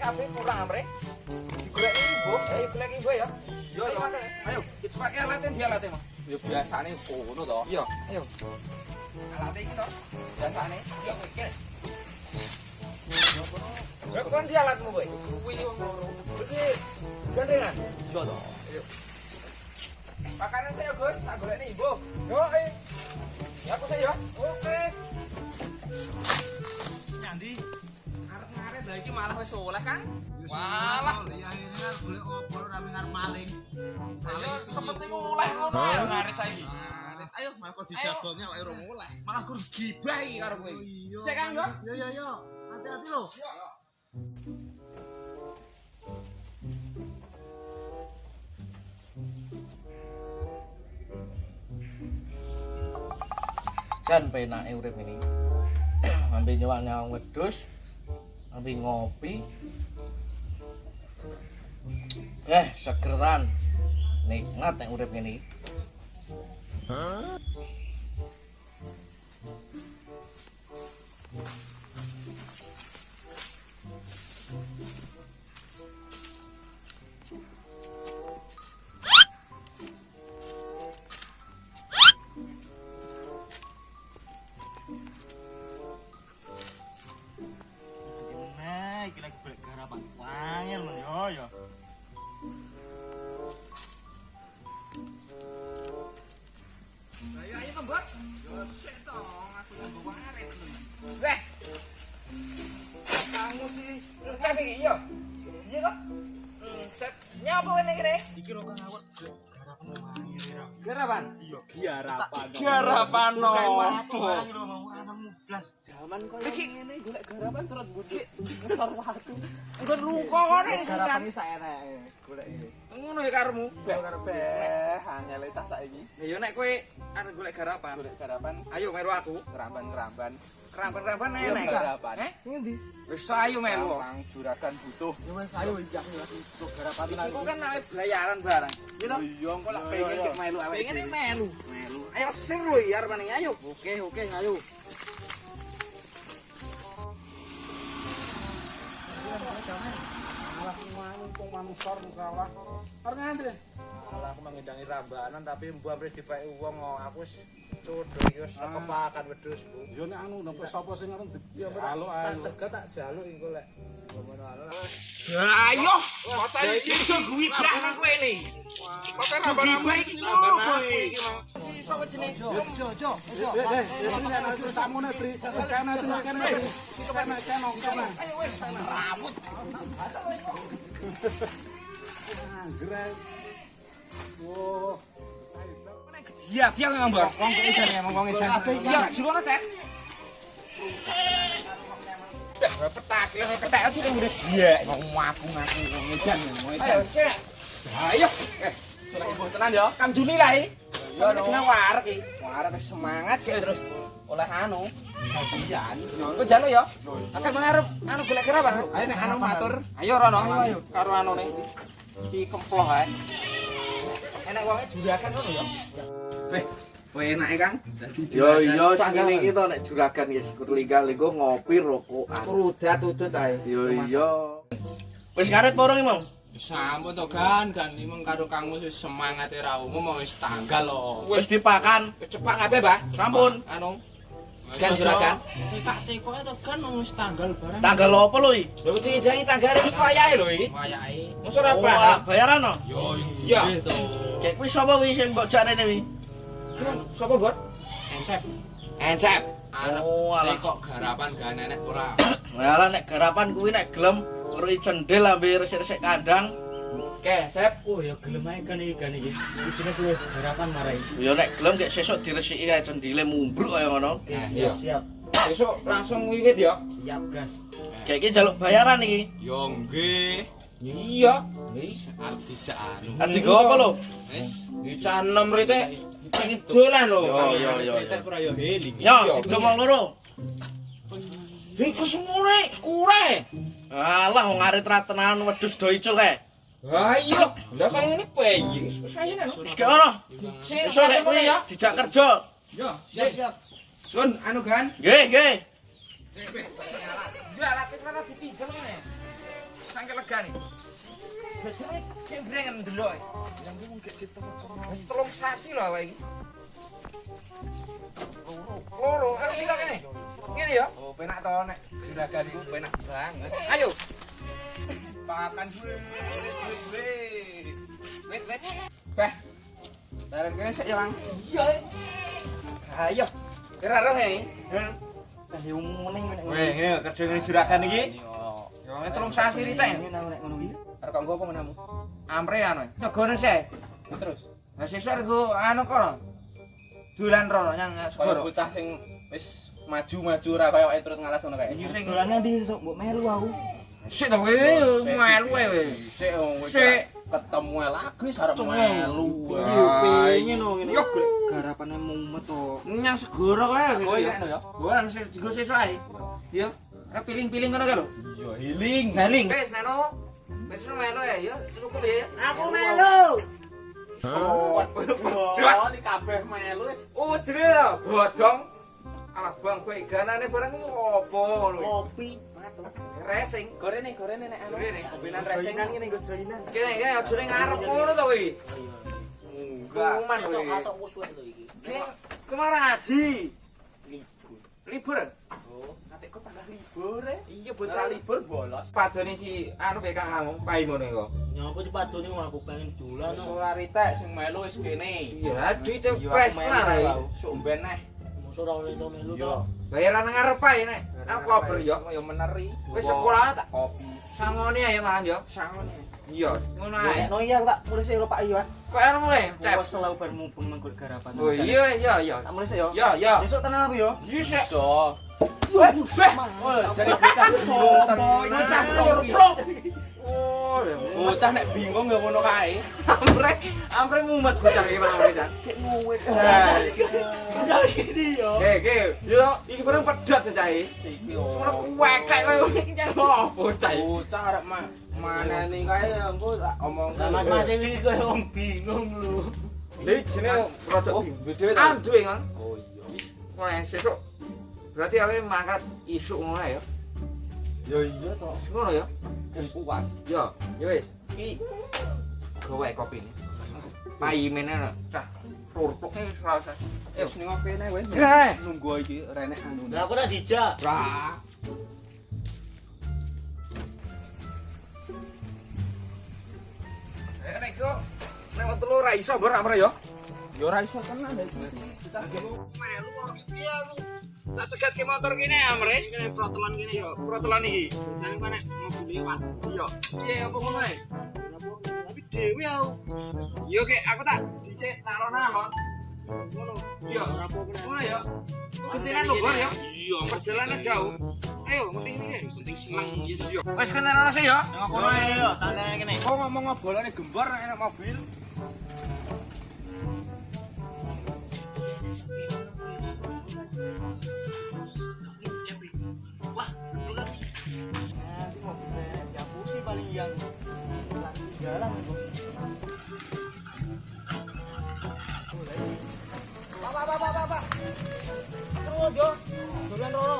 kabeh kurang amre. Digolek ibu, ayo golek ibu ya. Yo to. Ayo, kita pakai alatnya dia alatnya, Mas. Ya biasane ngono to. Iya, ayo. Alate iki to. Biasane. Yo, oke. Yo, kon dia alatmu, Boy. Kuwi wong loro. Iki gandengan. Yo to. Ayo. Makanan saya Gus, tak golekne ibu. Yo, ayo. Ya aku saya. Oke. Nyandi. Arep-arep lha iki malah wis oleh, Kang. Walah. Ya ini kan golek opo ora ngarep maling. Ayo, seperti oleh ngono ya ngarit saiki. Ayo, malah kok dijagone awake ora mulai. Malah gur gibah iki karo kowe. Sik Kang, yo. Yo. Hati-hati lho. Jan penake urip ini. Ambil nyuwak nyawang wedhus, ambil ngopi. Segeran. Nikmat nek urip ngene iki. Iki lagi golek garapan. Wangel lho yo. Ayo kembot. Yo sik to, aku nang waret lho. Weh. Kamu sih, cep iki yo. Iya kok? Cep nyapa ngene iki? Iki lho Kang awak garapan wangil ya. Garapan. Iya, garapan. Garapan no. Wangil lho mau anakmu blas. Zaman koyo ngene golek garapan terus budhe ngesor watu. Engko luka kene Garapan iki saeneke golek iki. ngono ya karemu. Karepe angel cah saiki. Ya yo nek kowe arep golek garapan. Golek garapan, Ayo melu aku. keramban-keramban. Kerampan-kerampan Iya, enek. garapan. Ngendi? Wis ayo melu. Mang juragan butuh. Ya wis ayo iki untuk garapan Iku kan nek bayaran barang. Gitu. Iya, kok lak pengen cek melu awake. Pengen melu. melu. Ayo sing lho ya arepane ayo. Oke, ayo. Malah mumpung manusia salah. Arep ngantri. Malah aku mengidangi rambanan tapi mbok wis dipeki wong aku wis codho iki wis kepakan wedhus, Bu. Yo nek anu nek sapa sing arep Ya dijaluk ae. tak cegat tak jaluk engko lek ngono anu. Ayo, kota iki guwi blah nang kowe ni. Kota rambah iki opo iki? Si sapa jenenge? Jo. Ini nek aku samune Tri, kene Tri kene. Kene. Ayo wis rambut. Anggrek. Oh. Iya, dia memang mbak. Wong kok iso emang wong edan. Iya, jero teh. Petak, ketek aja kan udah dia. Wong aku ngaku wong edan, wong Ayo, edan. cek. Ayo. Tenan yo. Kang Juni lah iki. Yo, Yo kena warek iki. Arek semangat ya terus oleh anu. Bagian. Kok jaluk ya? Akeh mengarep anu golek kerapan. Ayo nek anu matur. Ayo Rono, karo anune iki kemploh ae. Enak wonge juragan ngono ya. Weh, kowe enake Kang. Dadi Yo iya sing ngene iki to nek juragan ya linggah-linggo ngopi rokokan. Rudat-udut ae. Yo iya. Wis karep porong Mang. Sampun to Gan, imeng karo Kangmu wis semangat ra umum wis tanggal lho. Wis dipakan. Cepak kabeh, Pak. Sampun. Anu Gan juragan. Tekak-tekok to kan wis tanggal barang. Tanggal apa lho iki? Lho diidangi tanggane iki wayahe lho iki. Wayake. Mosok ora Oh, paham. bayaran no? Yo Iya. nggih to. Cek kuwi sapa kuwi sing mbok jarene kuwi? Sopo, Bot? Encep. Encep. Arep Oh, alah. tekok garapan gak enek ora. Malah nek garapan kuwi nek gelem uri cendil ambil resik-resik kandang. Oke, Cep. Oh ya gelem ae kan iki kan iki. Iki kuwi garapan marai. Ya nek gelem gek sesuk diresiki kae cendile mumbruk kaya ngono. Iya. Siap. Besok langsung wiwit ya. Siap, Gas. Kayak iki jaluk bayaran iki. Yo nggih. Iya. Wis arep dijak anu. Ati go apa lho? Wis Dicanem rite pengen dolan lho. Yo. Cetek ora yo heling. Yo, didomong loro. Iku semune kure. Alah wong arit ra tenan wedhus do icul kae. Ayo, lah kaya ngene piye? Saya nang. Wis gak ono. Sing Iso nek kuwi ya. dijak kerja. Yo, siap. Sun, anu Gan. Nggih. Ya, laki mana ditinggal ngene. sangke lega nih. Biasanya sing brengen ndelok. Yang iki mung gek wis 3 sasi lho awake iki. Loro, ayo kita kene. Ngene ya. Oh, penak to nek juragan iku penak banget. Ayo. Pakan gue. Wait. Beh. Tarik kene sik ya, Bang. Iya. Ayo. Kira roh he. Tadi umuning nek ngono. Weh, ngene kerja ngene juragan iki. Yo, nek 3 sasi ritek. Nek ngono iki. Arep kanggo apa menamu? Amre anu. Nyogone sik. Terus. Lah sesuk rego anu kono. Dolan rono nyang segoro. Bocah sing wis maju-maju ora kaya etrut ngalas ngono kae. Iki sing Dolane ndi sok mbok melu aku. sik to kowe melu wae. Sik wis Sik. ketemu lagi sarep melu. Yo pengen ngene. Yo golek Garapane mumet to. nyang segoro kae. Kowe kene ya. Bukan sing digo sesuk ae. Yo, ora piling-piling ngono kae lho. Yo healing. Galing. Wis Neno. Wis melu ya, yo. Cukup ya. Aku melu. Oh, di kabeh melu wis. Oh, jere bodong. Alah Bang, kowe ganane barang iki opo ngono? Kopi. Racing. Gorene nek anu. Gorene, kopinan Joinan racing. ngene nggo joinan. Kene aja ning ngarep ngono to kowe. Enggak. Kuman kowe. Atok musuh lho iki. Ki kemana ngaji? Libur. Oh, atikku tambah libur e. Iya bocah libur. bolos. Padone si anu PK kamu, pai ngono iku. Nyapa dipadoni aku pengen dolan. Ora ritek sing melu wis kene. Iya, duit pres lah. Sok ben neh. Musuh ora oleh to melu to. Yo, Bayaran nang ngarep ae nek. Aku kober yo. yo meneri. Wis sekolah tak kopi. sangone ae malah yo. Sangone. Iya, ngono ae. No iya tak mulai sik Pak Iyo. Kok arep mulai? Cep. Wes selalu bar mumpung mangkul garapan. Oh iya iya iya. Tak mulai sik yo. Ya ya. Besok tenan aku yo. Iya. So. Oh, Jadi bocah sopo iku cah plok. Oh, bocah nek bingung ya ngono kae. Ampre mumet bocah iki mang bocah. Kek nguwit. Bocah iki yo. Oke, yo iki bareng pedhot cah iki. Iki Ora wekek koyo iki cah bocah. Bocah arep manani kae engko tak omong. Mas iki koyo wong bingung lho. Iki jenenge rada beda ta? anduwe kan. Oh iya. Mulai sesuk. Berarti awe mangkat isuk ngono ae ya. Ya iya to. Ngono ya. Wis puas. Yo, yo wis. Iki gawe kopi ini. Pai meneh cah turpuknya wis rasa. Wis ning kene wae. Ya. Nunggu iki renek anu. Lah aku ora dijak. Ra. Nek kok nek telu ra iso mbok ra yo. Yo ora iso tenan lho. Melu kok iki aku. Tak cegat ke motor kene amre. Kene protelan kene yo. Protelan iki. Biasane kok nek mobil liwat. Iya. Piye apa ngono ae? Tapi dhewe aku. Yo kek aku tak dhisik taruh nalon. Ngono. Iya. Ngono ya. Kebetulan lho Bor ya. Iya, perjalanan jauh. Ayo, penting ini. Penting senang gitu yo. Wes kene ana sih ya. Nang kono ae yo, tantene kene. Kok ngomong ngobolane gembor enak mobil. Wah, ya pusing paling yang jalan itu. Pak. Terus yo, dolan rono.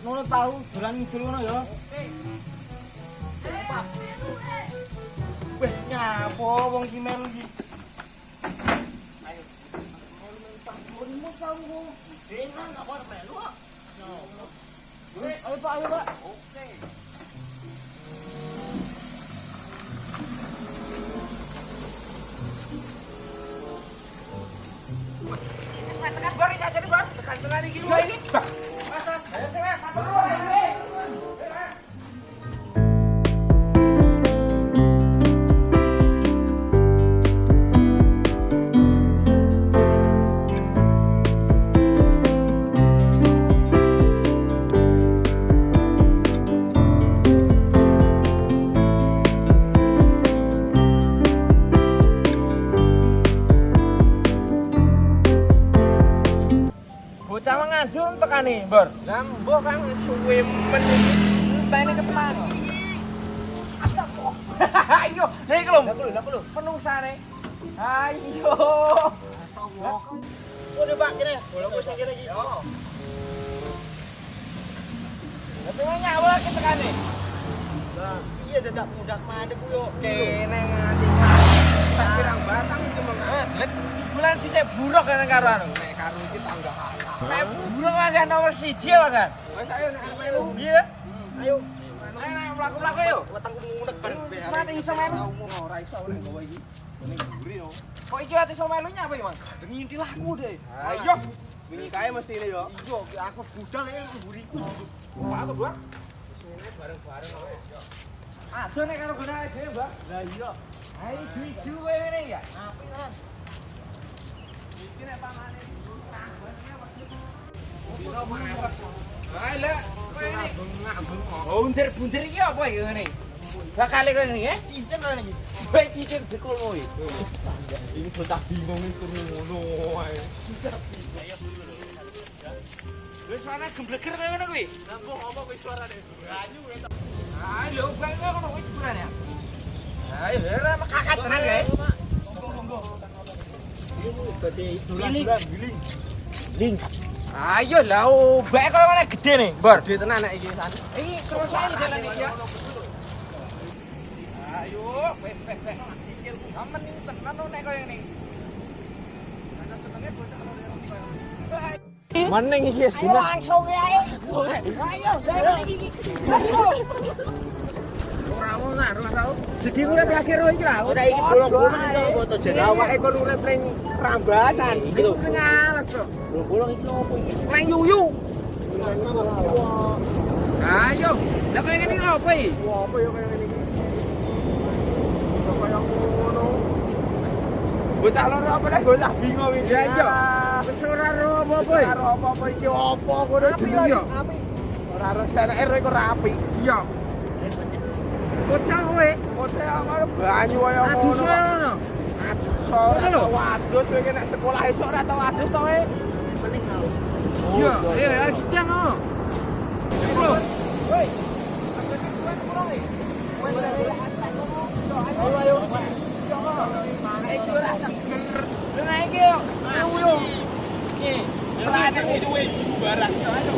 Nono tahu dolan ngidul ngono yo. Pak. Weh, nyapa wong iki melu iki. Ayo. Melu sawu. Dengan apa melu kok? Ayo Pak. Oke. Tekan Bor iki aja Bor. Tekan iki lho iki. Mas. Ayo sing satu lho. Bocah manganjur tekane, Bor. Lah mbok Kang suwe men iki. Entene keteman. Asap kok. Ayo, lha iki lho. Lah lho. Penusane. Ayo. Asawok. Sudah Pak kene. Bolong wis kene iki. Yo. Lah pengen nyawa ki tekane. Lah, piye ya dadak mudak mandek ku yo. Kene nganti tak pirang batang iki mong. Lek bulan dhisik buruk kan karo anu. Nek karo iki tangga halal. Nek buruk kan nomor 1 wae kan. Wis ayo nek arep melu. Iya. Ayo. Ayo mlaku-mlaku yo. Wetengku munek bareng BH. Mati iso melu. Ora iso nek gawe iki. Ini mburi yo. Kok iki ati iso melu nyapa iki, Mang? Ngintil aku deh. Ayo. Wingi kae mesti ini yo. Iya, aku budal nek mburiku. Apa tuh, Bang? Bareng-bareng wae. Aja nek karo gunane dhewe, Mbak. Lah iya. Ayo jujur wae ngene ya. Apik kan. Iki nek pamane tanggane wedi. Dino mangapet. Ayo lek ngene. Bunder-bunder iki apa iki ngene? Lah kali kowe ngene ya? Cincin kok iki. Kowe cicir dekulmu iki. Ini bocah bingung iki ngono ae. Wis ana gembleger kowe ngono kuwi. Lah kok apa wis suarane? Banyu ya. Ayo lho, bang kowe ngono kuwi jeburan ya. Ayo ora mekakat tenan kae. Ling. Ayo lah, bae kalau ngene gede nih, Bor. Gede tenan nek iki. Iki kerosane jalan iki ya. Ayo, wes. Sikilku aman ning tenan nek koyo ngene. Ana senenge bocah karo koyo. Meneng iki wis dina. Langsung ae. Ayo, iki. Ora mau naruh tau. Jadi urip akhir iki lah. Ora iki bolong-bolong iki foto jeneng. Awake kon urip ning Rambanan. Iku ngalek, Bro. Bolong iki opo iki? Nang yuyu. Ayo, lah koyo ngene apa iki? Apa yo kaya ngene iki? Kaya ngono. Bocah loro apa nek bocah bingung iki. Ya iya. Wis ora ro apa-apa. Ora apa-apa iki opo ngono jenenge yo. Ora ro seneke ro iku rapi. Iya. Bocah kowe, Bocah amar banyu kaya adus ngono. ngono. Ora tau wadus kowe iki nek sekolah esuk ora tau wadus to kowe. Iya, ayo setiang ngono. Bro. Woi. Ayo ayo. Iki ora seger. Lah iki yo. Ayo. Iki. Serane iki ibu barang. Ayo.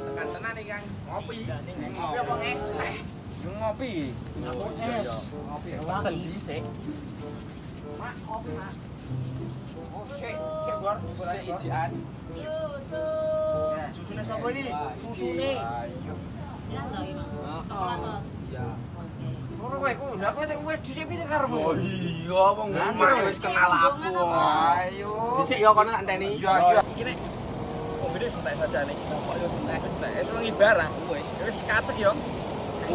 Tekan tenan iki, Kang. Ngopi. Ngopi apa es teh? Yo ngopi. Ngopi. Pesen dhisik. Mak, ngopi, Mak. Oh, sik Bor. Sik ijian. Susu. Susune sapa iki? Susune. Ayo. Ya enggak ini. Chocolatos. Iya. Oke. Ngono kowe ku, lah kowe tek wis dhisik piye karepmu? Oh iya, wong Mak wis kenal aku. Ayo. Dhisik yo kono tak enteni. Iya, iya. Iki nek mobilnya santai saja nih. Kok yo santai. Wis wengi barang wis. Wis katek yo.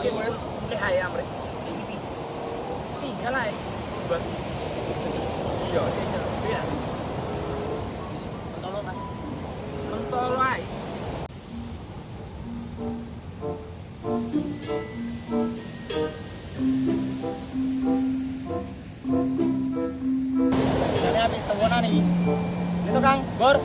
Iki wis mulih ayam rek. Tinggal ae. Buat. Iya, sing ya. Tolong kan. Mentol ae. Jane apik tenggonan iki. Itu Kang, Bor.